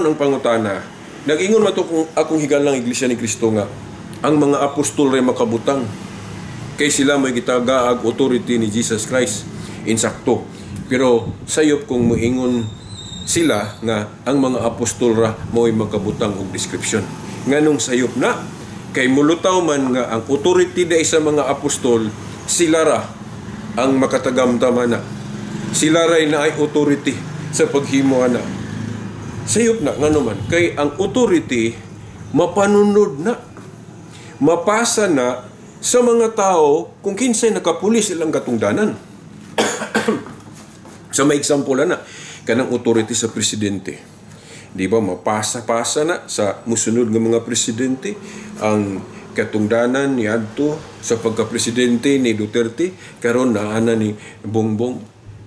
ang pangutana. Nag-ingon man to kung akong higalang Iglesia ni Kristo nga ang mga apostol ray makabutang kay sila may gitagaag authority ni Jesus Christ insakto. Pero sayop kung moingon sila nga ang mga apostol ra mo'y makabutang og description. Nganong sayop na kay mulutaw man nga ang authority day sa mga apostol sila ra ang makatagamtama na. Sila ray na ay authority sa paghimo ana. Sayop na nga naman kay ang authority mapanunod na, mapasa na sa mga tao kung kinsay nakapulis silang katungdanan. Sa may example na kanang authority sa presidente, di ba mapasa-pasa na sa musunod ng mga presidente ang katungdanan ni adto sa pagka-presidente ni Duterte karon na ana ni Bongbong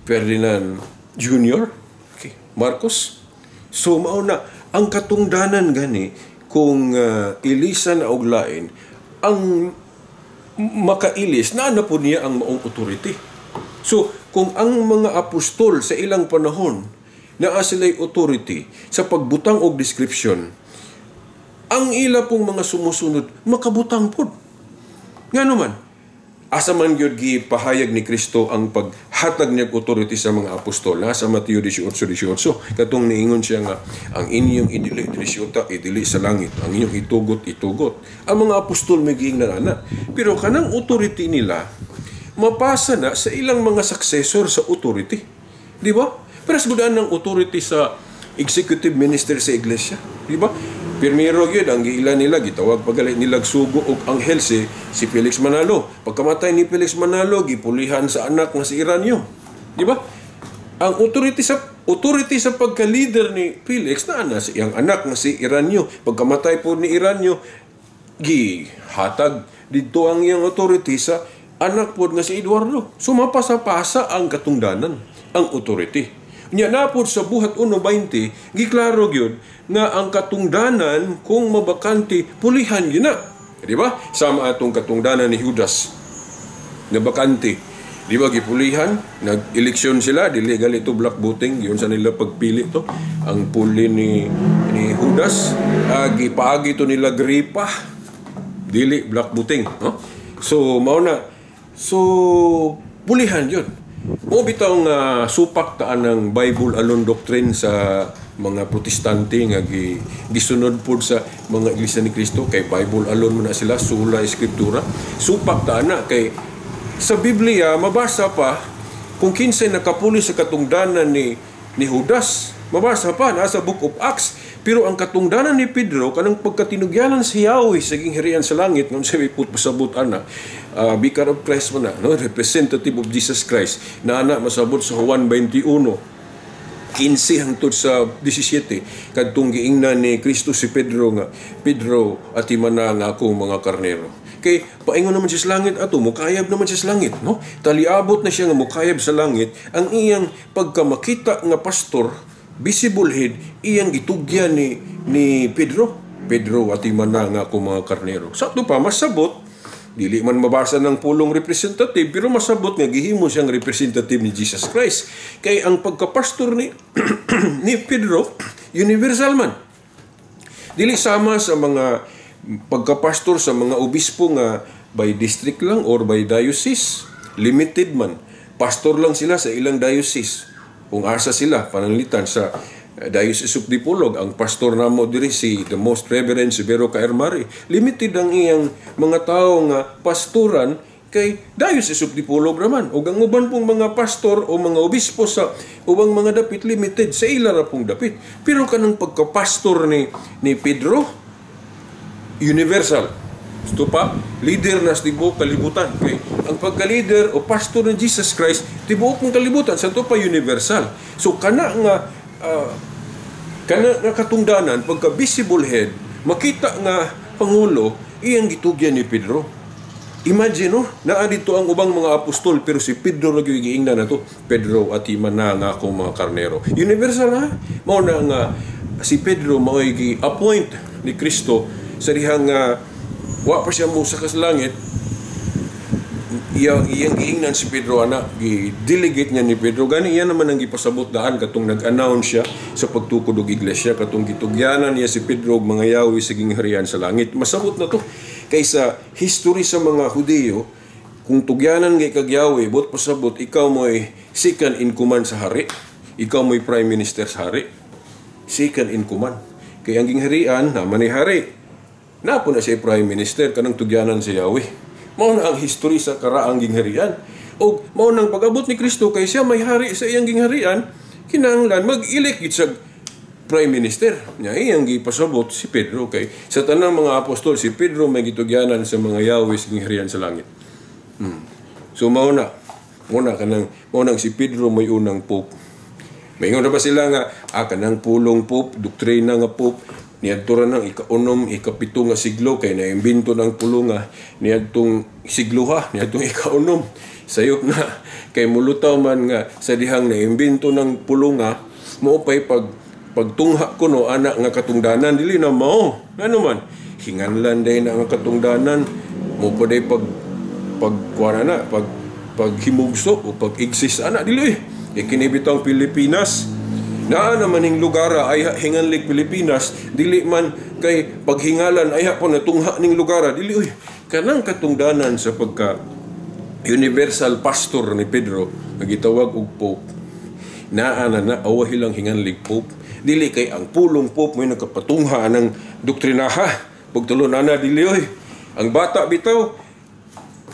Ferdinand Jr. Okay. Marcos. So mao na ang katungdanan gani kung ilisan na og lain ang makailis na po niya ang maong authority. So kung ang mga apostol sa ilang panahon naa sila'y authority sa pagbutang og description, ang ila pong mga sumusunod makabutang pod. Nga naman, asa man gyud gipahayag ni Kristo ang paghatag niya authority sa mga apostol sa Mateo 18:18 katong niingon siya nga ang inyong idili idili sa langit, ang inyong itugot. Ang mga apostol may giingnan ana, pero kanang authority nila mapasa na sa ilang mga successor sa authority, di ba? Pero gudan ng authority sa executive minister sa iglesia, di ba? Primero gyud ang giila nila gitawag pagalit nilag sugo og anghel si Felix Manalo. Pagkamatay ni Felix Manalo gipulihan sa anak nga si Iranyo. Di ba? Ang authority sa pagka-leader ni Felix na si iyang anak nga si Iranyo. Pagkamatay po ni Iranyo gihatag didto ang iyang authority sa anak po nga si Eduardo. So mapasa-pasa ang katungdanan, ang authority. Nya napod sa buhat 1:20 giklaro gyud nga ang katungdanan kung mabakante pulihan yun na. Di ba? Sama atong katungdanan ni Judas na bakante. Di ba gipulihan? Nag-eleksyon sila, dili gali to black voting, yun sa nila pagpili to. Ang puli ni Judas, gipaagi to nila gripa. Dili black voting, no? So mao na. So pulihan yun. O bitaw nga supak taan ng Bible alone doctrine sa mga protestante nga gisunod pod sa mga iglesia ni Kristo kay Bible alone mo na sila sola eskriptura. Supak taan na kay sa Biblia mabasa pa kung kinsay nakapuli sa katungdanan ni Judas. Mabasa pa nasa Book of Acts. Pero ang katungdanan ni Pedro kanang pagkatinugyanan si Yahweh sa gingharian sa langit ngam sabi put pasabot ana Vicar of Christ man no, representative of Jesus Christ na ana masabot sa Juan 21 15 hangtod sa 17 kadtong giingnan ni Kristo si Pedro nga Pedro atimana nga ako mga karnero. Kay paingon naman siya sa langit ato mukayab naman siya sa langit no. Taliabot na siya nga mukayab sa langit ang iyang pagkamakita nga pastor visible head iyang gitugyan ni Pedro atimana nga ako mga karnero. Sa ito pa masabot dili man mabasa ng pulong representative pero masabot nga gihimo siyang representative ni Jesus Christ kay ang pagkapastor ni ni Pedro universal man, dili sama sa mga pagkapastor sa mga obispo nga by district lang or by diocese. Limited man, pastor lang sila sa ilang diocese. Kung asa sila pananglitan sa Diocese of Dipolog, ang pastor namo diri si the Most Reverend Severo Caermari. Limited ang iyang mga tao nga pastoran kay Diocese of Dipolog raman. Ug ang uban pong mga pastor o mga obispo sa ubang mga dapit limited sa ila ra pong dapit. Pero kanang pagkapastor ni Pedro universal. Ito pa, leader na sa tibuok kalibutan. Okay? Ang pagka-leader o pastor ng Jesus Christ, tibuok ng kalibutan. Sa ito pa, universal. So, kana nga katungdanan, pagka-visible head, makita nga Pangulo, iyang gitugyan ni Pedro. Imagine, no? Naa dito ang ubang mga apostol, pero si Pedro nag-iingnan na to. Pedro at imana nga ako mga karnero. Universal, ha? Mao na nga, si Pedro mao'y appoint ni Kristo sa dihang wa pa siya musa ka sa langit iyang giingnan si Pedro ana, gi-delegate niya ni Pedro gani iya naman ang gipasabot daan katong nag-announce siya sa pagtukod og iglesia, katong gitugyanan niya si Pedro og mga yawi sa gingharian sa langit. Masabot na to kaysa history sa mga Hudiyo. Kung tugyanan kay kag yawi, bot pasabot ikaw mo'y second in command sa hari, ikaw mo'y prime minister sa hari, second in command. Kay ang gingharian naman ni hari, napo na siya prime minister kanang tugyanan si yawi. Mao na ang history sa karaang gingharian. O mao nang pag-abot ni Kristo kay siya may hari sa iyang gingharian, kinahanglan mag-elect sa prime minister. Nya iyang gipasabot si Pedro kay sa tanang mga apostol si Pedro may gitugyanan sa mga yawi sa gingharian sa langit. So mao na kanang si Pedro may unang pope. Mayngon na ba sila nga kanang pulong pope, doktrina nga pope niadto ra ng ika-6, ika-7 nga siglo kay naimbento ng pulunga niadtong sigluha, niadtong ika-6. Sayop na kay mulutaw man nga sa dihang naimbento ng pulunga mo pay pagtungha kuno anak nga katungdanan dili na mao. Ano man hinganlan day na nga katungdanan mo pa day paghimugso o pag-exist ana dili ikinibitang Pilipinas. Naa naman ning lugar ay hinganlig Pilipinas, dili man kay paghingalan ay po natungha ning lugar dili kanang katungdanan sa pagka universal pastor ni Pedro nga gitawag og pope. Naa na awahi lang hinganlig pope, dili kay ang pulong pope may nakapatungha ng doktrinaha pagtulon ana dili ang bata bitaw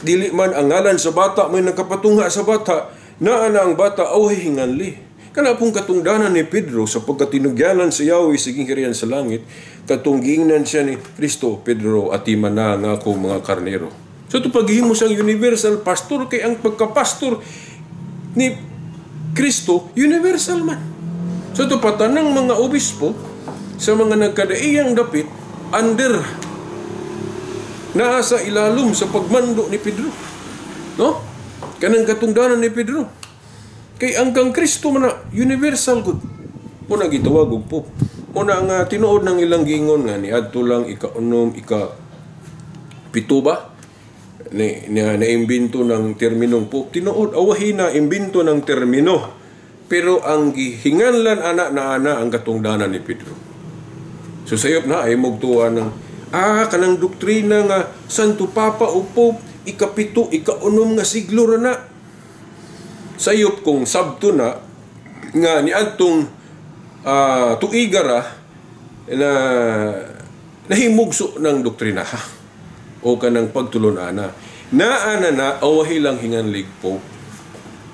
dili man ang ngalan sa bata may nakapatungha sa bata, naa na ang bata awahi hinganli. Kana pong katungdanan ni Pedro sa pagkatinugyanan sa yawi sa gingharian sa langit, katunggiingnan siya ni Kristo, Pedro, atiman na nga ako mga karnero. So ito paghihimo siyang universal pastor kay ang pagkapastor ni Kristo, universal man. So ito patanang mga obispo sa mga nagkadaiyang dapit, under naa sa ilalom sa pagmando ni Pedro. No? Kanang katungdanan ni Pedro. Kay angkang Kristo man na universal good. Muna gitawag og pope. Muna nga tinuod ng ilang gingon nga niadto lang ika-6, ika-7 ba? Naimbento ng terminong pope. Tinuod awahi na imbento ng termino. Pero ang gihinganlan ana na ang katungdanan ni Pedro. So sayop na ay mogtuan ng kanang doktrina nga Santo Papa o Pope ika-7, ika-6 nga siglo ra na. Sayop kung sabto na nga niadtong tuigara na nahimugso ng doktrina o kanang pagtulon ana na awahi lang hinganlig pope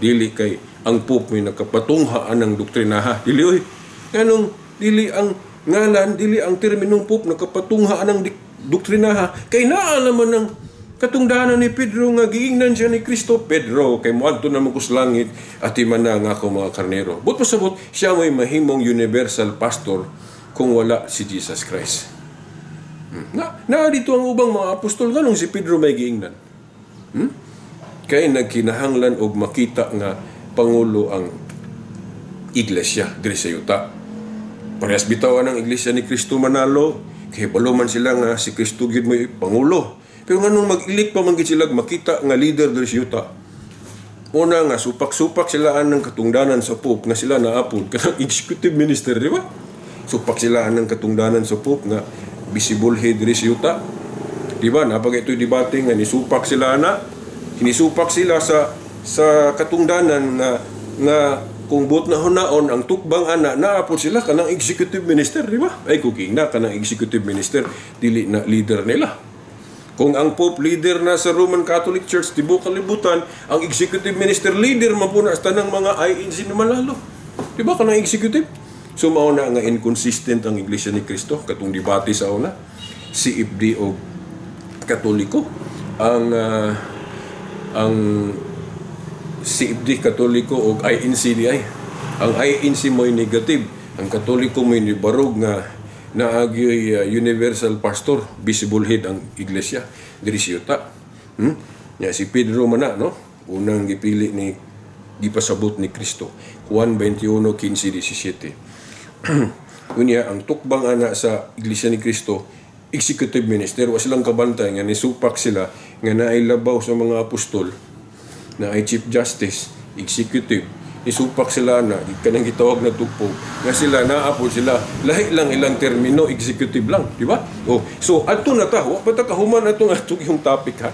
dili kay ang pope may nakapatungha ng doktrina dili nganong dili ang ngalan dili ang terminong pope nakapatungha ng doktrina kay naa naman ng katungdanan ni Pedro nga giingnan siya ni Kristo. Pedro kay moadto na mo sa langit at iman na nga ako mga karnero. But pasabot siya may mahimong universal pastor kung wala si Jesus Christ. Na dito ang ubang mga apostol ganong si Pedro may giingnan. Kay nagkinahanglan og makita nga pangulo ang iglesia diri sa yuta. Parehas bitawan ang iglesia ni Kristo manalo kay baluman sila nga si Kristo gid may pangulo. Pero nganong mag-ilik pa man gid sila makita nga leader diri sa yuta. Una nga supak-supak silaan ng katungdanan sa pope nga sila naapod kanang executive minister, di ba? Supak silaan ng katungdanan sa pope nga visible head diri sa yuta. Di ba? Napag ito'y debate nga nisupak sila hinisupak sila sa katungdanan nga kung buot na hunaon ang tukbang ana naapod sila kanang executive minister, di ba? Ay cooking na kanang executive minister dili na leader nila. Kung ang Pope leader na sa Roman Catholic Church, tibuok kalibutan, ang executive minister leader mapuna sa tanang mga INC na manalo. Diba ka ng executive? So mauna nga inconsistent ang Iglesia ni Cristo, katong debate sa una, CFD o Katoliko. Ang CFD Katoliko o INC di ay. Ang INC mo'y negative, ang Katoliko mo'y nibarog nga naagi universal pastor, visible head ang iglesia diri sa yuta. Ya si Pedro man na, no? Unang gipili ni gipasabot ni Kristo. Juan 21:15-17. Unya ang tukbang ana sa iglesia ni Kristo, executive minister, wa silang kabantay nga nisupak sila nga nailabaw sa mga apostol na ay Chief Justice, Executive, isupak sila na kanang gitawag na tupo nga sila naapod sila lahi lang ilang termino executive lang, di ba? So ato na ta wa pa ta kahuman atong yung topic ha.